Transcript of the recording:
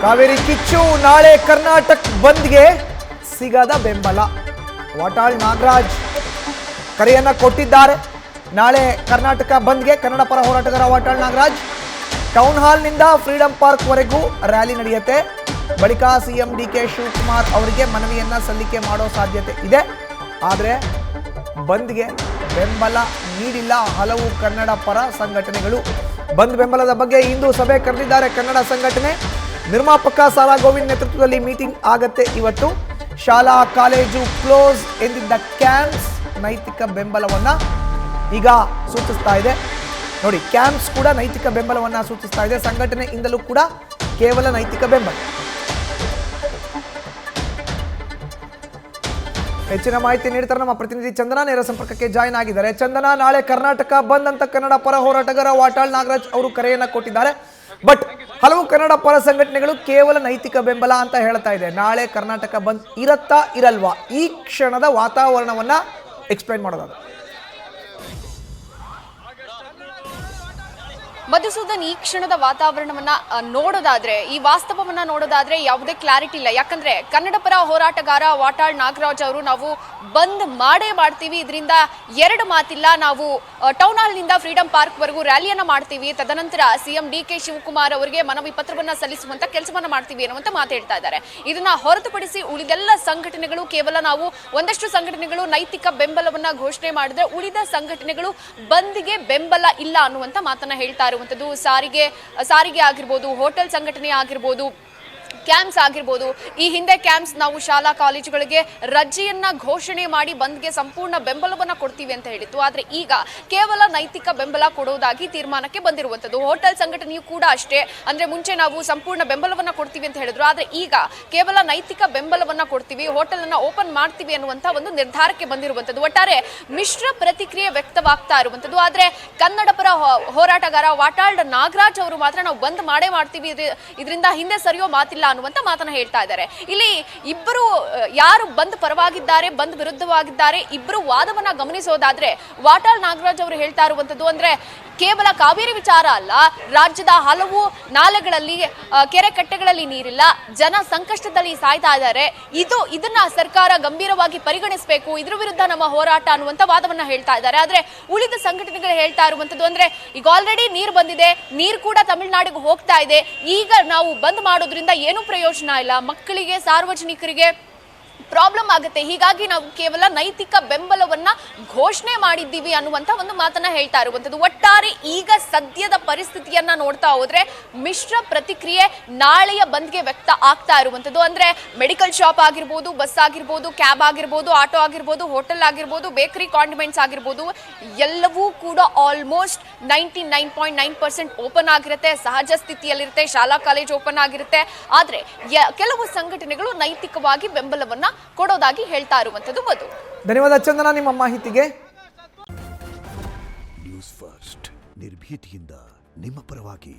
ಕಾವೇರಿ ಕಿಚ್ಚು ನಾಳೆ ಕರ್ನಾಟಕ ಬಂದ್ಗೆ ಸಿಗದ ಬೆಂಬಲ. ವಾಟಾಳ್ ನಾಗರಾಜ್ ಕರೆಯನ್ನ ಕೊಟ್ಟಿದ್ದಾರೆ. ನಾಳೆ ಕರ್ನಾಟಕ ಬಂದ್ಗೆ ಕನ್ನಡ ಪರ ಹೋರಾಟಗಾರ ವಾಟಾಳ್ ನಾಗರಾಜ್ ಟೌನ್ ಹಾಲ್ನಿಂದ ಫ್ರೀಡಂ ಪಾರ್ಕ್ ವರೆಗೂ ರ್ಯಾಲಿ ನಡೆಯುತ್ತೆ. ಬಳಿಕ ಸಿಎಂ ಡಿಕೆ ಶಿವಕುಮಾರ್ ಅವರಿಗೆ ಮನವಿಯನ್ನ ಸಲ್ಲಿಕೆ ಮಾಡೋ ಸಾಧ್ಯತೆ ಇದೆ. ಆದರೆ ಬಂದ್ಗೆ ಬೆಂಬಲ ನೀಡಿಲ್ಲ ಹಲವು ಕನ್ನಡ ಪರ ಸಂಘಟನೆಗಳು. ಬಂದ್ ಬೆಂಬಲದ ಬಗ್ಗೆ ಇಂದು ಸಭೆ ಕರೆದಿದ್ದಾರೆ ಕನ್ನಡ ಸಂಘಟನೆ. ನಿರ್ಮಾಪಕ ಸಾರಾ ಗೋವಿಂದ್ ನೇತೃತ್ವದಲ್ಲಿ ಮೀಟಿಂಗ್ ಆಗತ್ತೆ ಇವತ್ತು. ಶಾಲಾ ಕಾಲೇಜು ಕ್ಲೋಸ್ ಎಂದಿದ್ದ ಕ್ಯಾಂಪ್ಸ್ ನೈತಿಕ ಬೆಂಬಲವನ್ನ ಈಗ ಸೂಚಿಸ್ತಾ ಇದೆ. ನೋಡಿ, ಕ್ಯಾಂಪ್ಸ್ ಕೂಡ ನೈತಿಕ ಬೆಂಬಲವನ್ನ ಸೂಚಿಸ್ತಾ ಇದೆ. ಸಂಘಟನೆಯಿಂದಲೂ ಕೂಡ ಕೇವಲ ನೈತಿಕ ಬೆಂಬಲ. ಹೆಚ್ಚಿನ ಮಾಹಿತಿ ನೀಡ್ತಾರೆ ನಮ್ಮ ಪ್ರತಿನಿಧಿ ಚಂದನ, ನೇರ ಸಂಪರ್ಕಕ್ಕೆ ಜಾಯಿನ್ ಆಗಿದ್ದಾರೆ. ಚಂದನ, ನಾಳೆ ಕರ್ನಾಟಕ ಬಂದ್ ಅಂತ ಕನ್ನಡ ಪರ ಹೋರಾಟಗಾರ ವಾಟಾಳ್ ನಾಗರಾಜ್ ಅವರು ಕರೆಯನ್ನ ಕೊಟ್ಟಿದ್ದಾರೆ. ಬಟ್ ಹಲವು ಕನ್ನಡ ಪರ ಸಂಘಟನೆಗಳು ಕೇವಲ ನೈತಿಕ ಬೆಂಬಲ ಅಂತ ಹೇಳ್ತಾ ಇದೆ. ನಾಳೆ ಕರ್ನಾಟಕ ಬಂದ್ ಇರತ್ತಾ ಇರಲ್ವಾ? ಈ ಕ್ಷಣದ ವಾತಾವರಣವನ್ನ ಎಕ್ಸ್ಪ್ಲೈನ್ ಮಾಡೋದಾದ್ರೆ ಮಧುಸೂದನ್, ಈ ಕ್ಷಣದ ವಾತಾವರಣವನ್ನ ನೋಡೋದಾದ್ರೆ, ಈ ವಾಸ್ತವವನ್ನ ನೋಡೋದಾದ್ರೆ ಯಾವುದೇ ಕ್ಲಾರಿಟಿ ಇಲ್ಲ. ಯಾಕಂದ್ರೆ ಕನ್ನಡ ಪರ ಹೋರಾಟಗಾರ ವಾಟಾಳ್ ನಾಗರಾಜ್ ಅವರು ನಾವು ಬಂದ್ ಮಾಡೇ ಮಾಡ್ತೀವಿ, ಇದರಿಂದ ಎರಡು ಮಾತಿಲ್ಲ, ನಾವು ಟೌನ್ ಹಾಲ್ ನಿಂದ ಫ್ರೀಡಂ ಪಾರ್ಕ್ ವರೆಗೂ ರ್ಯಾಲಿಯನ್ನ ಮಾಡ್ತೀವಿ, ತದನಂತರ ಸಿಎಂ ಡಿಕೆ ಶಿವಕುಮಾರ್ ಅವರಿಗೆ ಮನವಿ ಪತ್ರವನ್ನ ಸಲ್ಲಿಸುವಂತ ಕೆಲಸವನ್ನ ಮಾಡ್ತೀವಿ ಅನ್ನುವಂತ ಮಾತಾಡ್ತಾ ಇದ್ದಾರೆ. ಇದನ್ನ ಹೊರತುಪಡಿಸಿ ಉಳಿದೆಲ್ಲ ಸಂಘಟನೆಗಳು, ಕೇವಲ ನಾವು ಒಂದಷ್ಟು ಸಂಘಟನೆಗಳು ನೈತಿಕ ಬೆಂಬಲವನ್ನ ಘೋಷಣೆ ಮಾಡಿದ್ರೆ ಉಳಿದ ಸಂಘಟನೆಗಳು ಬಂದ್ಗೆ ಬೆಂಬಲ ಇಲ್ಲ ಅನ್ನುವಂತ ಮಾತನ್ನ ಹೇಳ್ತಾ ಇರುವಂತದ್ದು. ಸಾರಿಗೆ ಆಗಿರ್ಬೋದು, ಹೋಟೆಲ್ ಸಂಘಟನೆ ಆಗಿರ್ಬೋದು, ಕ್ಯಾಂಪ್ಸ್ ಆಗಿರ್ಬೋದು. ಈ ಹಿಂದೆ ಕ್ಯಾಂಪ್ಸ್ ನಾವು ಶಾಲಾ ಕಾಲೇಜುಗಳಿಗೆ ರಜೆಯನ್ನ ಘೋಷಣೆ ಮಾಡಿ ಬಂದ್ಗೆ ಸಂಪೂರ್ಣ ಬೆಂಬಲವನ್ನ ಕೊಡ್ತೀವಿ ಅಂತ ಹೇಳಿತ್ತು. ಆದ್ರೆ ಈಗ ಕೇವಲ ನೈತಿಕ ಬೆಂಬಲ ಕೊಡೋದಾಗಿ ತೀರ್ಮಾನಕ್ಕೆ ಬಂದಿರುವಂತದ್ದು. ಹೋಟೆಲ್ ಸಂಘಟನೆಯು ಕೂಡ ಅಷ್ಟೇ. ಅಂದ್ರೆ ಮುಂಚೆ ನಾವು ಸಂಪೂರ್ಣ ಬೆಂಬಲವನ್ನ ಕೊಡ್ತೀವಿ ಅಂತ ಹೇಳಿದ್ರು, ಆದ್ರೆ ಈಗ ಕೇವಲ ನೈತಿಕ ಬೆಂಬಲವನ್ನ ಕೊಡ್ತೀವಿ, ಹೋಟೆಲ್ ಅನ್ನ ಓಪನ್ ಮಾಡ್ತೀವಿ ಅನ್ನುವಂತ ಒಂದು ನಿರ್ಧಾರಕ್ಕೆ ಬಂದಿರುವಂತದ್ದು. ಒಟ್ಟಾರೆ ಮಿಶ್ರ ಪ್ರತಿಕ್ರಿಯೆ ವ್ಯಕ್ತವಾಗ್ತಾ ಇರುವಂತದ್ದು. ಆದ್ರೆ ಕನ್ನಡ ಪರ ಹೋರಾಟಗಾರ ವಾಟಾಳ್ ನಾಗರಾಜ್ ಅವರು ಮಾತ್ರ ನಾವು ಬಂದ್ ಮಾಡೇ ಮಾಡ್ತೀವಿ, ಇದರಿಂದ ಹಿಂದೆ ಸರಿಯೋ ಮಾತಿಲ್ಲ ಅನ್ನುವಂತ ಮಾತನ್ನ ಹೇಳ್ತಾ ಇದ್ದಾರೆ. ಇಲ್ಲಿ ಇಬ್ಬರು ಯಾರು ಬಂದ್ ಪರವಾಗಿದ್ದಾರೆ, ಬಂದ್ ವಿರುದ್ಧವಾಗಿದ್ದಾರೆ, ಇಬ್ಬರು ವಾದವನ್ನ ಗಮನಿಸೋದಾದ್ರೆ ವಾಟಾಳ್ ನಾಗರಾಜ್ ಅವರು ಹೇಳ್ತಾ ಇರುವಂತದ್ದು ಅಂದ್ರೆ ಕೇವಲ ಕಾವೇರಿ ವಿಚಾರ ಅಲ್ಲ, ರಾಜ್ಯದ ಹಲವು ನಾಲೆಗಳಲ್ಲಿ, ಕೆರೆ ಕಟ್ಟೆಗಳಲ್ಲಿ ನೀರಿಲ್ಲ, ಜನ ಸಂಕಷ್ಟದಲ್ಲಿ ಸಾಯ್ತಾ ಇದ್ದಾರೆ, ಇದನ್ನ ಸರ್ಕಾರ ಗಂಭೀರವಾಗಿ ಪರಿಗಣಿಸಬೇಕು, ಇದ್ರ ವಿರುದ್ಧ ನಮ್ಮ ಹೋರಾಟ ಅನ್ನುವಂತ ವಾದವನ್ನ ಹೇಳ್ತಾ ಇದ್ದಾರೆ. ಆದ್ರೆ ಉಳಿದ ಸಂಘಟನೆಗಳು ಹೇಳ್ತಾ ಇರುವಂತದ್ದು ಅಂದ್ರೆ ಈಗ ಆಲ್ರೆಡಿ ನೀರು ಬಂದಿದೆ, ನೀರು ಕೂಡ ತಮಿಳುನಾಡಿಗೆ ಹೋಗ್ತಾ ಇದೆ, ಈಗ ನಾವು ಬಂದ್ ಮಾಡೋದ್ರಿಂದ ಏನು ಪ್ರಯೋಜನ ಇಲ್ಲ, ಮಕ್ಕಳಿಗೆ, ಸಾರ್ವಜನಿಕರಿಗೆ ಪ್ರಾಬ್ಲಮ್ ಆಗುತ್ತೆ, ಹೀಗಾಗಿ ನಾವು ಕೇವಲ ನೈತಿಕ ಬೆಂಬಲವನ್ನ ಘೋಷಣೆ ಮಾಡಿದ್ದೀವಿ ಅನ್ನುವಂತ ಒಂದು ಮಾತನ್ನ ಹೇಳ್ತಾ ಇರುವಂತದ್ದು. ಒಟ್ಟಾರೆ ಈಗ ಸದ್ಯದ ಪರಿಸ್ಥಿತಿಯನ್ನ ನೋಡ್ತಾ ಹೋದ್ರೆ ಮಿಶ್ರ ಪ್ರತಿಕ್ರಿಯೆ ನಾಳೆಯ ಬಂದ್ಗೆ ವ್ಯಕ್ತ ಆಗ್ತಾ ಇರುವಂತದ್ದು. ಅಂದ್ರೆ ಮೆಡಿಕಲ್ ಶಾಪ್ ಆಗಿರ್ಬೋದು, ಬಸ್ ಆಗಿರ್ಬೋದು, ಕ್ಯಾಬ್ ಆಗಿರ್ಬೋದು, ಆಟೋ ಆಗಿರ್ಬೋದು, ಹೋಟೆಲ್ ಆಗಿರ್ಬೋದು, ಬೇಕರಿ, ಕಾಂಡಿಮೆಂಟ್ಸ್ ಆಗಿರ್ಬೋದು, ಎಲ್ಲವೂ ಕೂಡ ಆಲ್ಮೋಸ್ಟ್ 99.9% ಓಪನ್ ಆಗಿರುತ್ತೆ, ಸಹಜ ಸ್ಥಿತಿಯಲ್ಲಿರುತ್ತೆ. ಶಾಲಾ ಕಾಲೇಜ್ ಓಪನ್ ಆಗಿರುತ್ತೆ. ಆದ್ರೆ ಕೆಲವು ಸಂಘಟನೆಗಳು ನೈತಿಕವಾಗಿ ಬೆಂಬಲವನ್ನ ಕೊಡೋದಾಗಿ ಹೇಳ್ತಾ ಇರುವಂತದ್ದು. ಮಧು, ಧನ್ಯವಾದ ಚಂದನ ನಿಮ್ಮ ಮಾಹಿತಿಗೆ. ನ್ಯೂಸ್ ಫಸ್ಟ್, ನಿರ್ಭೀತಿಯಿಂದ ನಿಮ್ಮ ಪರವಾಗಿ.